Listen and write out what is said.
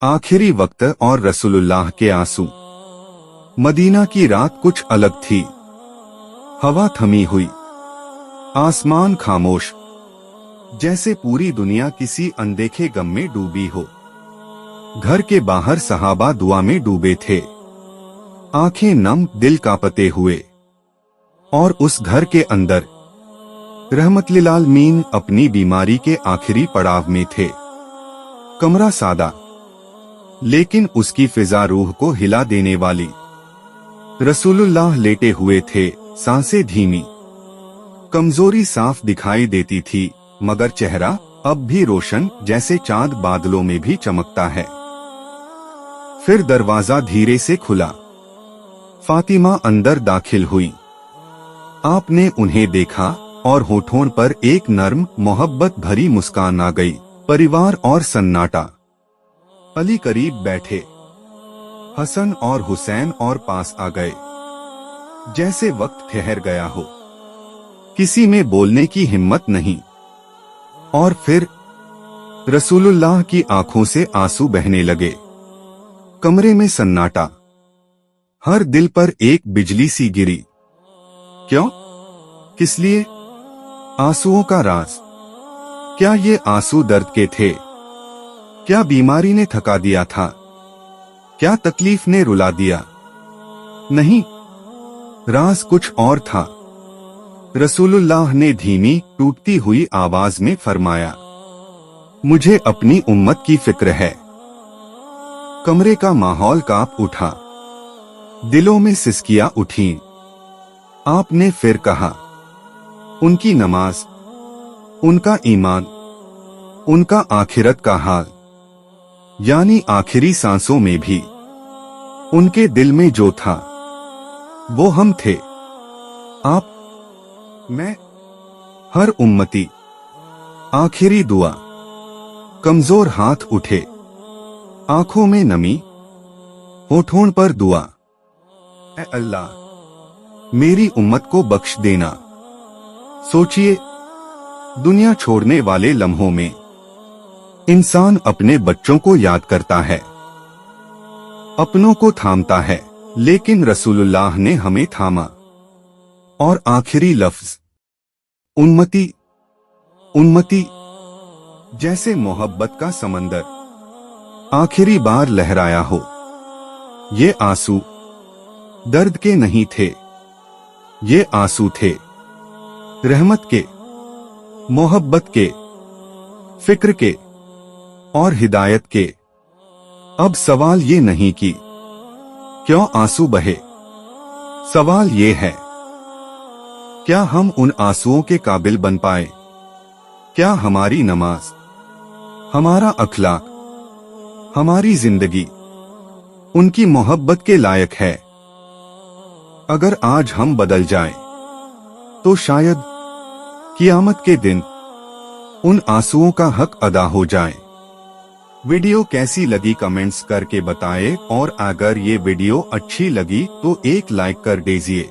आखिरी वक्त और रसूलुल्लाह के आंसू। मदीना की रात कुछ अलग थी। हवा थमी हुई, आसमान खामोश, जैसे पूरी दुनिया किसी अनदेखे गम में डूबी हो। घर के बाहर सहाबा दुआ में डूबे थे, आंखें नम, दिल कांपते हुए। और उस घर के अंदर रहमत लिल आलमीन अपनी बीमारी के आखिरी पड़ाव में थे। कमरा सादा, लेकिन उसकी फिजा रूह को हिला देने वाली। रसूलुल्लाह लेटे हुए थे, सांसें धीमी, कमजोरी साफ दिखाई देती थी, मगर चेहरा अब भी रोशन, जैसे चांद बादलों में भी चमकता है। फिर दरवाजा धीरे से खुला, फातिमा अंदर दाखिल हुई। आपने उन्हें देखा और होठों पर एक नर्म, मोहब्बत भरी मुस्कान आ गई। परिवार और सन्नाटा। अली करीब बैठे, हसन और हुसैन और पास आ गए, जैसे वक्त ठहर गया हो। किसी में बोलने की हिम्मत नहीं। और फिर रसूलुल्लाह की आंखों से आंसू बहने लगे। कमरे में सन्नाटा, हर दिल पर एक बिजली सी गिरी। क्यों? किस लिए? आंसुओं का राज। क्या ये आंसू दर्द के थे? क्या बीमारी ने थका दिया था? क्या तकलीफ ने रुला दिया? नहीं, राज कुछ और था। रसूलुल्लाह ने धीमी, टूटती हुई आवाज में फरमाया, मुझे अपनी उम्मत की फिक्र है। कमरे का माहौल कांप उठा, दिलों में सिसकियां उठीं। आपने फिर कहा, उनकी नमाज, उनका ईमान, उनका आखिरत का हाल, यानी आखिरी सांसों में भी उनके दिल में जो था वो हम थे। आप, मैं, हर उम्मती। आखिरी दुआ। कमजोर हाथ उठे, आंखों में नमी, होठों पर दुआ। ऐ अल्लाह, मेरी उम्मत को बख्श देना। सोचिए, दुनिया छोड़ने वाले लम्हों में इंसान अपने बच्चों को याद करता है, अपनों को थामता है, लेकिन रसूलुल्लाह ने हमें थामा। और आखिरी लफ्ज, उम्मती, उम्मती, जैसे मोहब्बत का समंदर आखिरी बार लहराया हो। ये आंसू दर्द के नहीं थे, ये आंसू थे रहमत के, मोहब्बत के, फिक्र के और हिदायत के। अब सवाल ये नहीं कि क्यों आंसू बहे, सवाल ये है, क्या हम उन आंसुओं के काबिल बन पाए? क्या हमारी नमाज, हमारा अखलाक, हमारी जिंदगी उनकी मोहब्बत के लायक है? अगर आज हम बदल जाएं, तो शायद क़यामत के दिन उन आंसुओं का हक अदा हो जाए। वीडियो कैसी लगी कमेंट्स करके बताएं, और अगर ये वीडियो अच्छी लगी तो एक लाइक कर दीजिए।